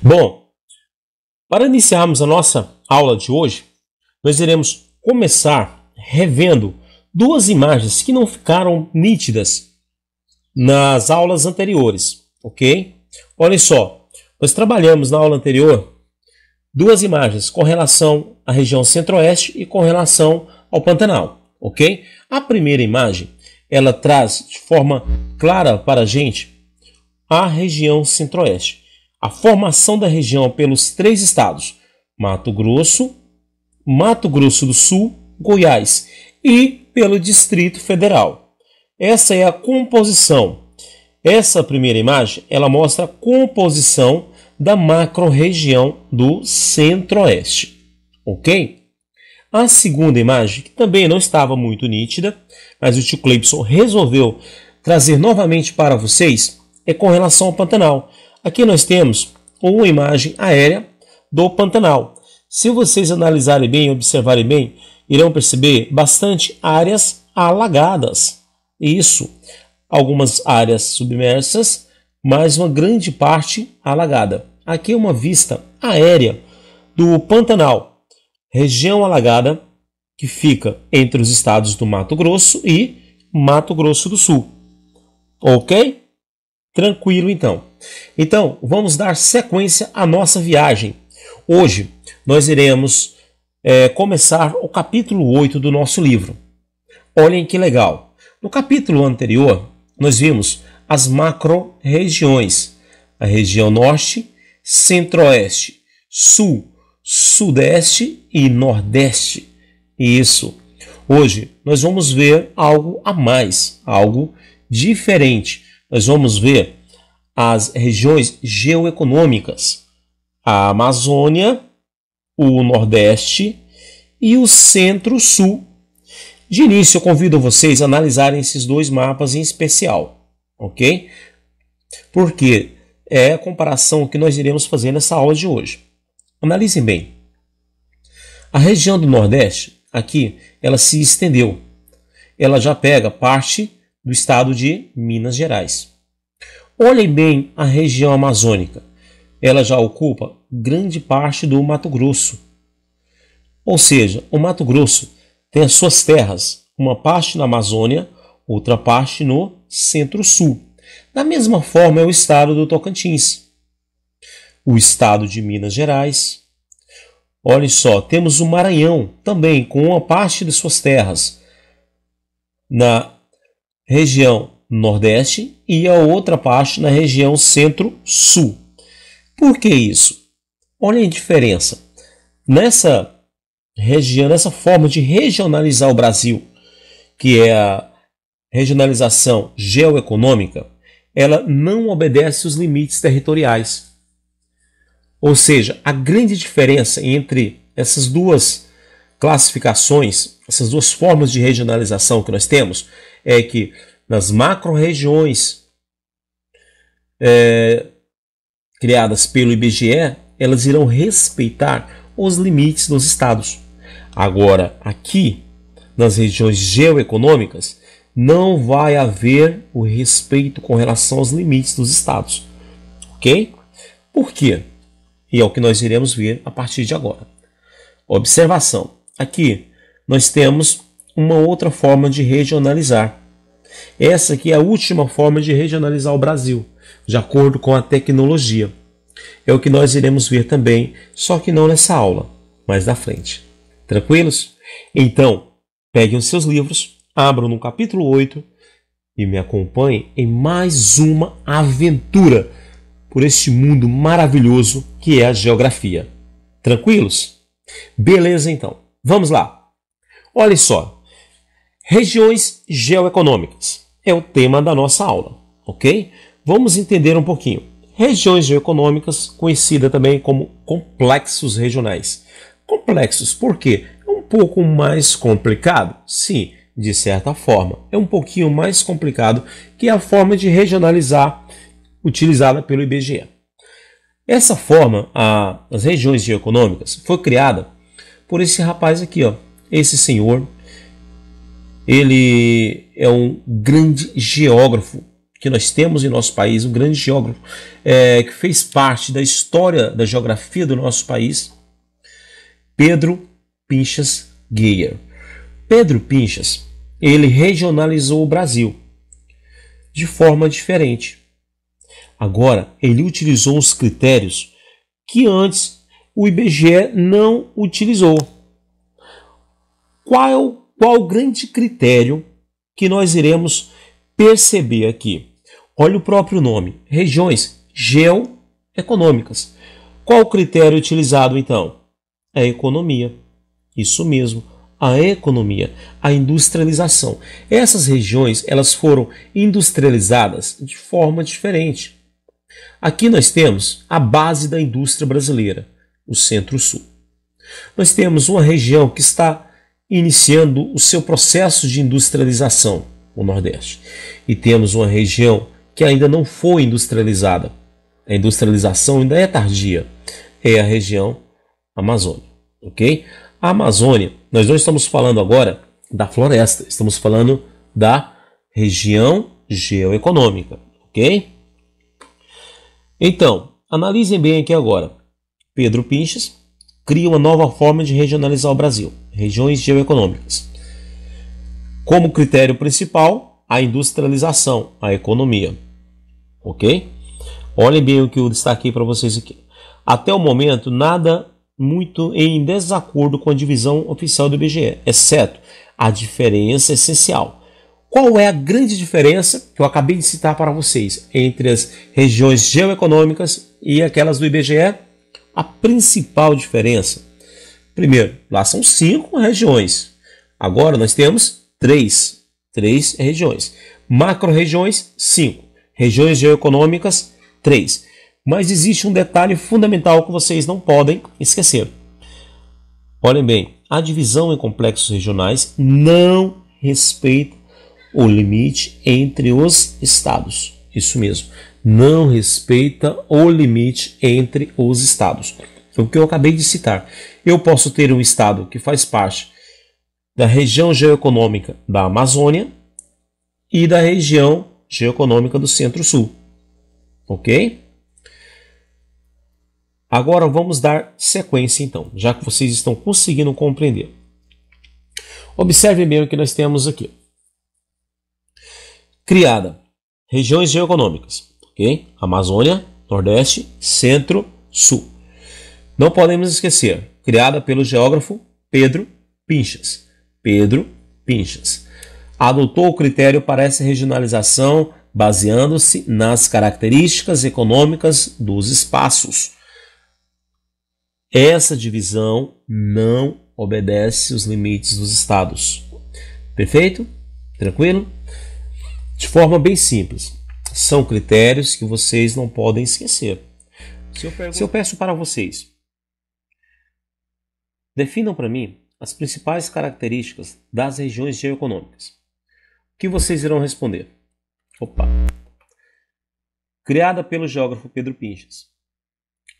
Bom, para iniciarmos a nossa aula de hoje, nós iremos começar revendo duas imagens que não ficaram nítidas nas aulas anteriores, ok? Olhem só, nós trabalhamos na aula anterior duas imagens com relação à região centro-oeste e com relação ao Pantanal, ok? A primeira imagem, ela traz de forma clara para a gente a região centro-oeste. A formação da região pelos três estados, Mato Grosso, Mato Grosso do Sul, Goiás e pelo Distrito Federal. Essa é a composição. Essa primeira imagem, ela mostra a composição da macro-região do Centro-Oeste, ok? A segunda imagem, que também não estava muito nítida, mas o tio Cleibson resolveu trazer novamente para vocês, é com relação ao Pantanal. Aqui nós temos uma imagem aérea do Pantanal. Se vocês analisarem bem e observarem bem, irão perceber bastante áreas alagadas. Isso, algumas áreas submersas, mas uma grande parte alagada. Aqui é uma vista aérea do Pantanal, região alagada que fica entre os estados do Mato Grosso e Mato Grosso do Sul. Ok? Tranquilo então. Então, vamos dar sequência à nossa viagem. Hoje, nós iremos começar o capítulo 8 do nosso livro. Olhem que legal. No capítulo anterior, nós vimos as macro-regiões. A região norte, centro-oeste, sul, sudeste e nordeste. Isso. Hoje, nós vamos ver algo a mais, algo diferente. Nós vamos ver as regiões geoeconômicas, a Amazônia, o Nordeste e o Centro-Sul. De início, eu convido vocês a analisarem esses dois mapas em especial, ok? Porque é a comparação que nós iremos fazer nessa aula de hoje. Analisem bem. A região do Nordeste, aqui, ela se estendeu. Ela já pega parte do estado de Minas Gerais. Olhem bem a região amazônica. Ela já ocupa grande parte do Mato Grosso. Ou seja, o Mato Grosso tem as suas terras, uma parte na Amazônia, outra parte no Centro-Sul. Da mesma forma é o estado do Tocantins, o estado de Minas Gerais. Olhem só, temos o Maranhão também com uma parte de suas terras na região Nordeste e a outra parte na região Centro-Sul. Por que isso? Olhem a diferença. Nessa região, nessa forma de regionalizar o Brasil, que é a regionalização geoeconômica, ela não obedece os limites territoriais. Ou seja, a grande diferença entre essas duas classificações, essas duas formas de regionalização que nós temos, é que nas macro-regiões criadas pelo IBGE, elas irão respeitar os limites dos estados. Agora, aqui, nas regiões geoeconômicas, não vai haver o respeito com relação aos limites dos estados. Ok? Por quê? E é o que nós iremos ver a partir de agora. Observação. Aqui, nós temos uma outra forma de regionalizar. Essa aqui é a última forma de regionalizar o Brasil, de acordo com a tecnologia. É o que nós iremos ver também, só que não nessa aula, mais na frente. Tranquilos? Então, peguem os seus livros, abram no capítulo 8 e me acompanhem em mais uma aventura por este mundo maravilhoso que é a geografia. Tranquilos? Beleza, então. Vamos lá. Olhem só. Regiões geoeconômicas é o tema da nossa aula, ok? Vamos entender um pouquinho. Regiões geoeconômicas, conhecida também como complexos regionais. Complexos, por quê? É um pouco mais complicado? Sim, de certa forma. É um pouquinho mais complicado que a forma de regionalizar utilizada pelo IBGE. Essa forma, as regiões geoeconômicas, foi criada por esse rapaz aqui, ó, esse senhor. Ele é um grande geógrafo que nós temos em nosso país, um grande geógrafo que fez parte da história da geografia do nosso país, Pedro Pinchas Geyer. Pedro Pinchas, ele regionalizou o Brasil de forma diferente. Agora, ele utilizou uns critérios que antes o IBGE não utilizou. Qual o grande critério que nós iremos perceber aqui? Olha o próprio nome, regiões geoeconômicas. Qual o critério utilizado então? A economia. Isso mesmo, a economia, a industrialização. Essas regiões, elas foram industrializadas de forma diferente. Aqui nós temos a base da indústria brasileira, o Centro-Sul. Nós temos uma região que está iniciando o seu processo de industrialização, o Nordeste. E temos uma região que ainda não foi industrializada. A industrialização ainda é tardia. É a região Amazônia, ok? A Amazônia, nós não estamos falando agora da floresta, estamos falando da região geoeconômica, ok? Então, analisem bem aqui agora. Pedro Pinchas cria uma nova forma de regionalizar o Brasil, regiões geoeconômicas. Como critério principal, a industrialização, a economia, ok? Olhem bem o que eu destaquei para vocês aqui. Até o momento, nada muito em desacordo com a divisão oficial do IBGE, exceto a diferença essencial. Qual é a grande diferença que eu acabei de citar para vocês entre as regiões geoeconômicas e aquelas do IBGE? A principal diferença. Primeiro, lá são 5 regiões. Agora nós temos 3 regiões. Macro-regiões, 5. Regiões geoeconômicas, 3. Mas existe um detalhe fundamental que vocês não podem esquecer. Olhem bem, a divisão em complexos regionais não respeita o limite entre os estados. Isso mesmo, não respeita o limite entre os estados. O que eu acabei de citar. Eu posso ter um estado que faz parte da região geoeconômica da Amazônia e da região geoeconômica do Centro-Sul. Ok? Agora vamos dar sequência então, já que vocês estão conseguindo compreender. Observem bem o que nós temos aqui. Criada regiões geoeconômicas, ok? Amazônia, Nordeste, Centro, Sul. Não podemos esquecer, criada pelo geógrafo Pedro Pinchas. Pedro Pinchas adotou o critério para essa regionalização baseando-se nas características econômicas dos espaços. Essa divisão não obedece os limites dos estados. Perfeito? Tranquilo? De forma bem simples. São critérios que vocês não podem esquecer. Se eu peço para vocês, definam para mim as principais características das regiões geoeconômicas. O que vocês irão responder? Opa! Criada pelo geógrafo Pedro Pinchas.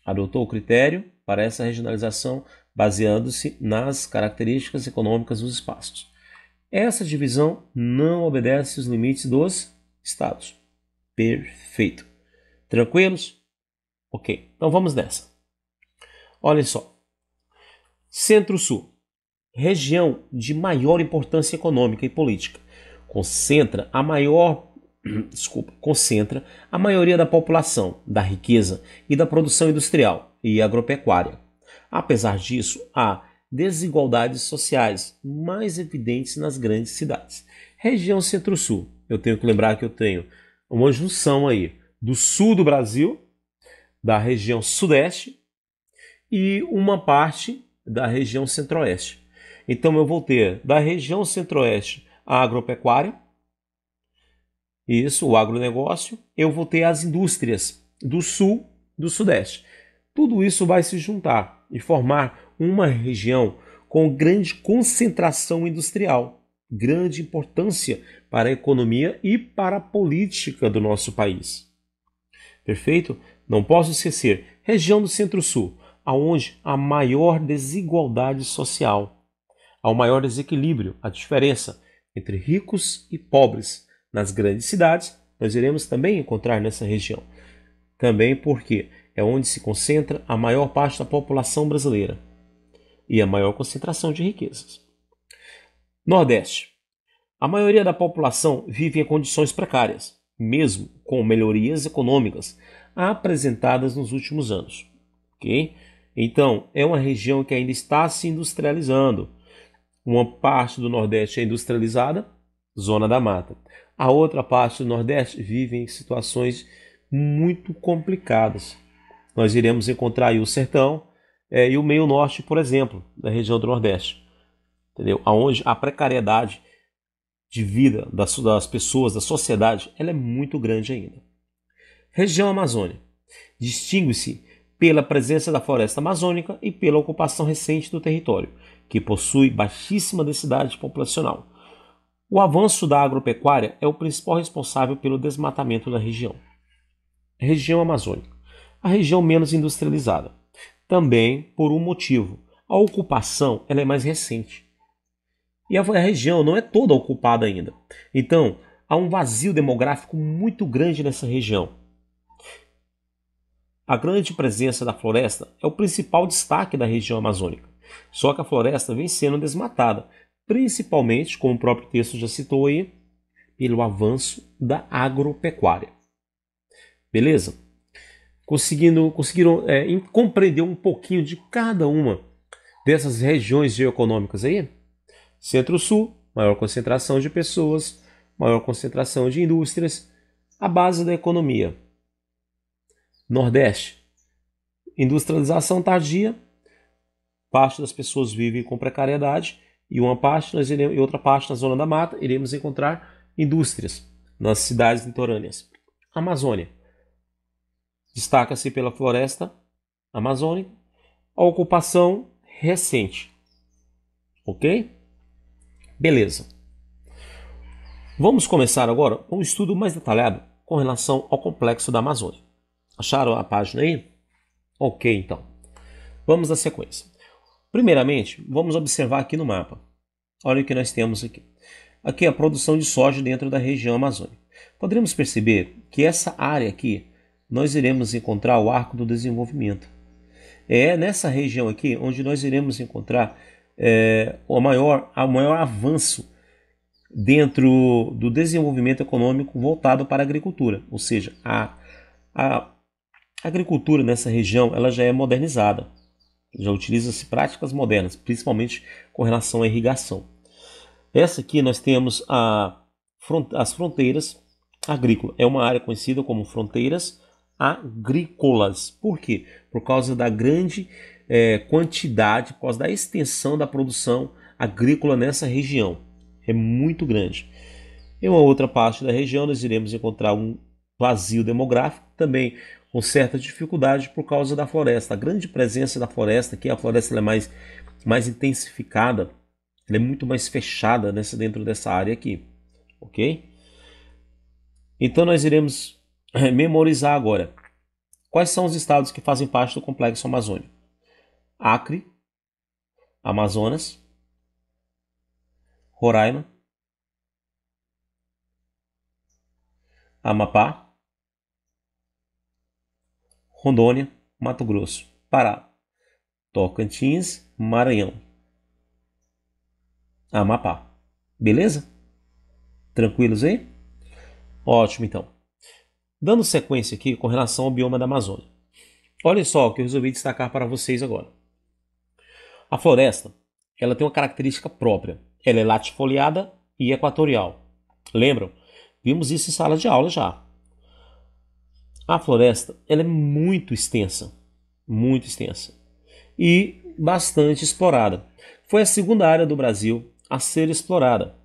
Adotou o critério para essa regionalização baseando-se nas características econômicas dos espaços. Essa divisão não obedece os limites dos estados. Perfeito. Tranquilos? Ok, então vamos nessa. Olhem só. Centro-Sul, região de maior importância econômica e política, concentra a maioria da população, da riqueza e da produção industrial e agropecuária. Apesar disso, há desigualdades sociais mais evidentes nas grandes cidades. Região Centro-Sul, eu tenho que lembrar que eu tenho uma junção aí do sul do Brasil, da região Sudeste e uma parte da região Centro-Oeste. Então eu vou ter da região Centro-Oeste a agropecuária, isso, o agronegócio, eu vou ter as indústrias do sul, do sudeste. Tudo isso vai se juntar e formar uma região com grande concentração industrial, grande importância para a economia e para a política do nosso país. Perfeito? Não posso esquecer, região do Centro-Sul, aonde há maior desigualdade social, há o maior desequilíbrio, a diferença entre ricos e pobres nas grandes cidades, nós iremos também encontrar nessa região. Também porque é onde se concentra a maior parte da população brasileira e a maior concentração de riquezas. Nordeste. A maioria da população vive em condições precárias, mesmo com melhorias econômicas apresentadas nos últimos anos. Ok? Então, é uma região que ainda está se industrializando. Uma parte do Nordeste é industrializada, zona da mata. A outra parte do Nordeste vive em situações muito complicadas. Nós iremos encontrar aí o sertão e o meio norte, por exemplo, da região do Nordeste, entendeu? Onde a precariedade de vida das pessoas, da sociedade, ela é muito grande ainda. Região Amazônia. Distingue-se pela presença da floresta amazônica e pela ocupação recente do território, que possui baixíssima densidade populacional. O avanço da agropecuária é o principal responsável pelo desmatamento da região. Região Amazônica. A região menos industrializada. Também por um motivo. A ocupação ela é mais recente. E a região não é toda ocupada ainda. Então, há um vazio demográfico muito grande nessa região. A grande presença da floresta é o principal destaque da região amazônica. Só que a floresta vem sendo desmatada, principalmente, como o próprio texto já citou aí, pelo avanço da agropecuária. Beleza? Conseguiram compreender um pouquinho de cada uma dessas regiões geoeconômicas aí? Centro-Sul, maior concentração de pessoas, maior concentração de indústrias, a base da economia. Nordeste, industrialização tardia, parte das pessoas vivem com precariedade e outra parte na zona da mata iremos encontrar indústrias nas cidades litorâneas. Amazônia, destaca-se pela floresta amazônica, a ocupação recente. Ok? Beleza. Vamos começar agora um estudo mais detalhado com relação ao complexo da Amazônia. Acharam a página aí? Ok, então. Vamos à sequência. Primeiramente, vamos observar aqui no mapa. Olha o que nós temos aqui. Aqui é a produção de soja dentro da região amazônica. Poderemos perceber que essa área aqui, nós iremos encontrar o arco do desenvolvimento. É nessa região aqui onde nós iremos encontrar o maior avanço dentro do desenvolvimento econômico voltado para a agricultura. Ou seja, a agricultura nessa região ela já é modernizada. Já utiliza-se práticas modernas, principalmente com relação à irrigação. Essa aqui nós temos as fronteiras agrícolas. É uma área conhecida como fronteiras agrícolas. Por quê? Por causa da grande quantidade, por causa da extensão da produção agrícola nessa região. É muito grande. Em uma outra parte da região nós iremos encontrar um vazio demográfico, também com certa dificuldade por causa da floresta. A grande presença da floresta, que a floresta é mais intensificada, ela é muito mais fechada dentro dessa área aqui, ok? Então nós iremos memorizar agora. Quais são os estados que fazem parte do complexo amazônico? Acre, Amazonas, Roraima, Amapá, Rondônia, Mato Grosso, Pará, Tocantins, Maranhão, Amapá. Beleza? Tranquilos aí? Ótimo, então. Dando sequência aqui com relação ao bioma da Amazônia. Olha só o que eu resolvi destacar para vocês agora. A floresta, ela tem uma característica própria. Ela é latifoliada e equatorial. Lembram? Vimos isso em sala de aula já. A floresta, ela é muito extensa e bastante explorada. Foi a segunda área do Brasil a ser explorada.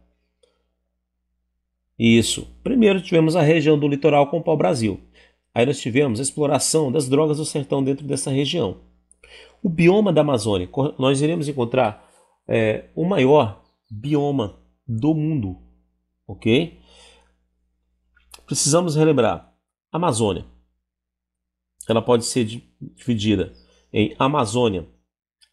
Isso. Primeiro tivemos a região do litoral com o pau-brasil. Aí nós tivemos a exploração das drogas do sertão dentro dessa região. O bioma da Amazônia, nós iremos encontrar o maior bioma do mundo, ok? Precisamos relembrar, a Amazônia, ela pode ser dividida em Amazônia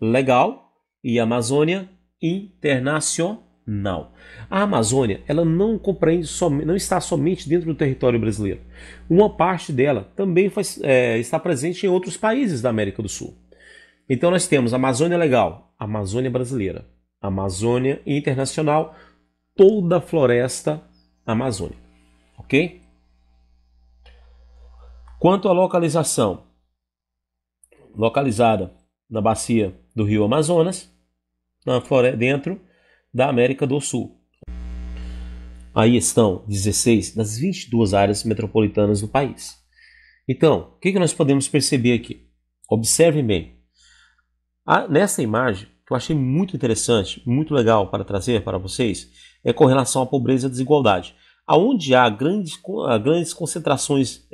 legal e Amazônia internacional. Não. A Amazônia, ela não compreende não está somente dentro do território brasileiro. Uma parte dela também está presente em outros países da América do Sul. Então nós temos Amazônia Legal, Amazônia Brasileira, Amazônia Internacional, toda a floresta amazônica, ok? Quanto à localização, localizada na bacia do Rio Amazonas, dentro da América do Sul. Aí estão 16 das 22 áreas metropolitanas do país. Então, o que nós podemos perceber aqui? Observem bem. Nessa imagem, que eu achei muito interessante, muito legal para trazer para vocês, é com relação à pobreza e à desigualdade. Aonde há grandes concentrações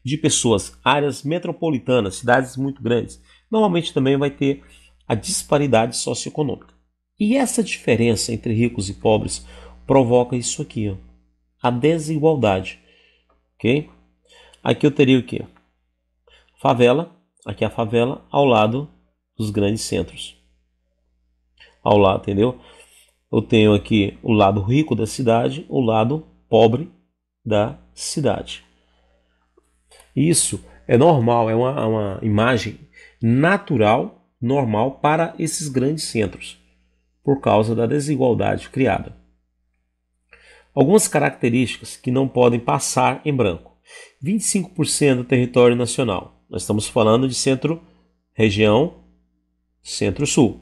de pessoas, áreas metropolitanas, cidades muito grandes, normalmente também vai ter a disparidade socioeconômica. E essa diferença entre ricos e pobres provoca isso aqui, ó, a desigualdade. Ok? Aqui eu teria o quê? Favela, aqui a favela ao lado dos grandes centros. Ao lado, entendeu? Eu tenho aqui o lado rico da cidade, o lado pobre da cidade. Isso é normal, é uma imagem natural, normal para esses grandes centros, por causa da desigualdade criada. Algumas características que não podem passar em branco. 25% do território nacional. Nós estamos falando de região centro-sul.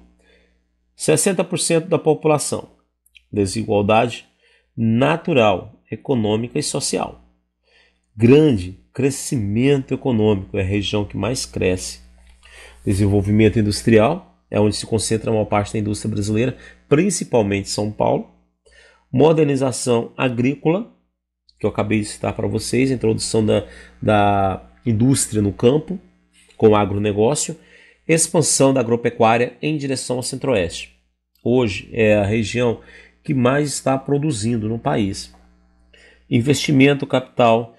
60% da população. Desigualdade natural, econômica e social. Grande crescimento econômico, é a região que mais cresce. Desenvolvimento industrial, é onde se concentra a maior parte da indústria brasileira, principalmente São Paulo. Modernização agrícola, que eu acabei de citar para vocês, a introdução da indústria no campo, com o agronegócio. Expansão da agropecuária em direção ao centro-oeste. Hoje é a região que mais está produzindo no país. Investimento capital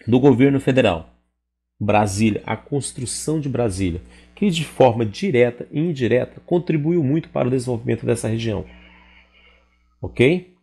do governo federal. Brasília, a construção de Brasília, que de forma direta e indireta contribuiu muito para o desenvolvimento dessa região. Ok?